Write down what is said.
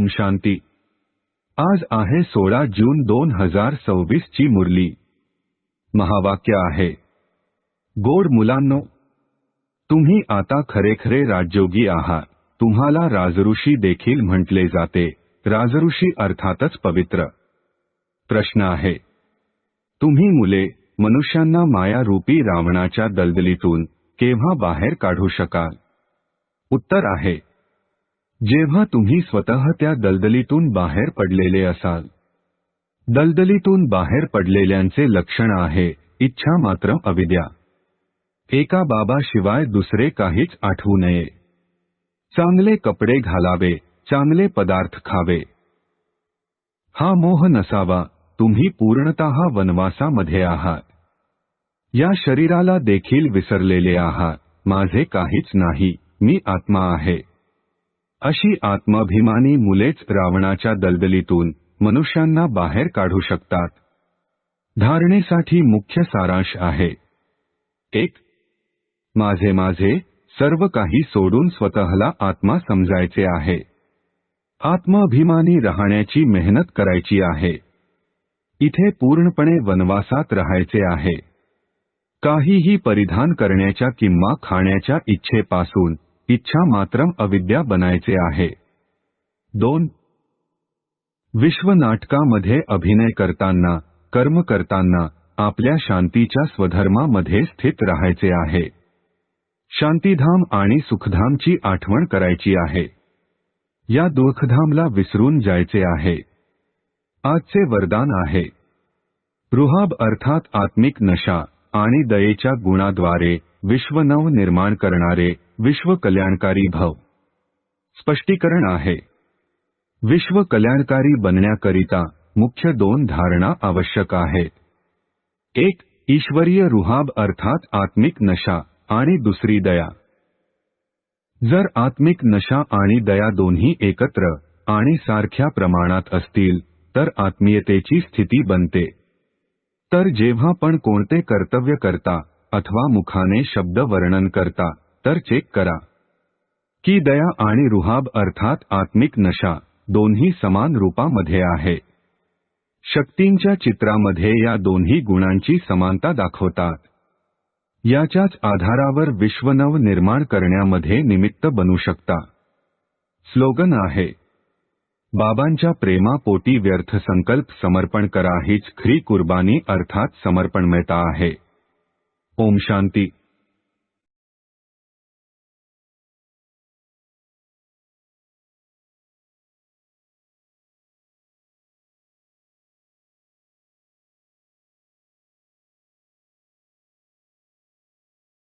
शांती। आज आहे 16 जून 2026 ची मुरली। महावाक्य आहे, गोड मुलांनो, तुम्ही आता खरेखरे राजयोगी आहात। तुम्हाला राजऋषी देखील म्हटले जाते। राजऋषी अर्थातच पवित्र। प्रश्न आहे, तुम्ही मुले मनुष्यांना माया रूपी रावणाच्या दलदलीतून केव्हा बाहेर काढू शकाल? उत्तर आहे, जेव्हा तुम्ही स्वतः त्या दलदलीतून बाहेर पडलेले असाल। दलदलीतून बाहेर पडलेल्यांचे लक्षण आहे इच्छा मात्र अविद्या। एका बाबाशिवाय दुसरे काहीच आठवू नये। चांगले कपडे घालावे, चांगले पदार्थ खावे। हा मोह नसावा। तुम्ही पूर्णतः वनवासामध्ये आहात। या शरीराला देखील विसरलेले आहात। माझे काहीच नाही, मी आत्मा आहे। अशी आत्माभिमानी मुलेच रावणाच्या दलदलीतून मनुष्यांना बाहेर काढू शकतात। धारणेसाठी मुख्य सारांश आहे, 1. माझे माझे सर्व काही सोडून स्वतःला आत्मा समजायचे आहे। आत्माभिमानी राहण्याची मेहनत करायची आहे। इथे पूर्णपणे वनवासात राहायचे आहे। काहीही परिधान करण्याच्या किंवा खाण्याच्या इच्छेपासून इच्छा मात्र अविद्या बनायचे आहे। 2. विश्वनाटकामध्ये अभिनय करताना, कर्म करताना आपल्या शांतीच्या स्वधर्मामध्ये स्थित राहायचे आहे। शांतीधाम आणि सुखधामची आठवण करायची आहे। या दुःखधामला विसरून जायचे आहे। आजचे वरदान आहे, रुहाब अर्थात आत्मिक नशा आणि दयेच्या गुणाद्वारे विश्व नव निर्माण करणारे विश्व कल्याणकारी भव। स्पष्टीकरण आहे, विश्व कल्याणकारी बनण्याकरिता मुख्य 2 धारणा आवश्यक आहेत। 1. ईश्वरीय रुहाब अर्थात आत्मिक नशा आणि दुसरी दया। जर आत्मिक नशा आणि दया दोन्ही एकत्र आणि सारख्या प्रमाणात असतील तर आत्मीयतेची स्थिती बनते। तर जेव्हा पण कोणते कर्तव्य करता अथवा मुखाने शब्द वर्णन करता तर चेक करा की दया आणि रुहाब अर्थात आत्मिक नशा दोन्ही समान रूपामध्ये आहे। शक्तींच्या चित्रामध्ये या दोन्ही गुणांची समानता दाखवतात। याच्याच आधारावर विश्वनव निर्माण करण्यामध्ये निमित्त बनू शकता। स्लोगन आहे, बाबांच्या प्रेमापोटी व्यर्थ संकल्प समर्पण करा हीच खरी कुर्बानी अर्थात समर्पणमयता आहे। ओम शांती।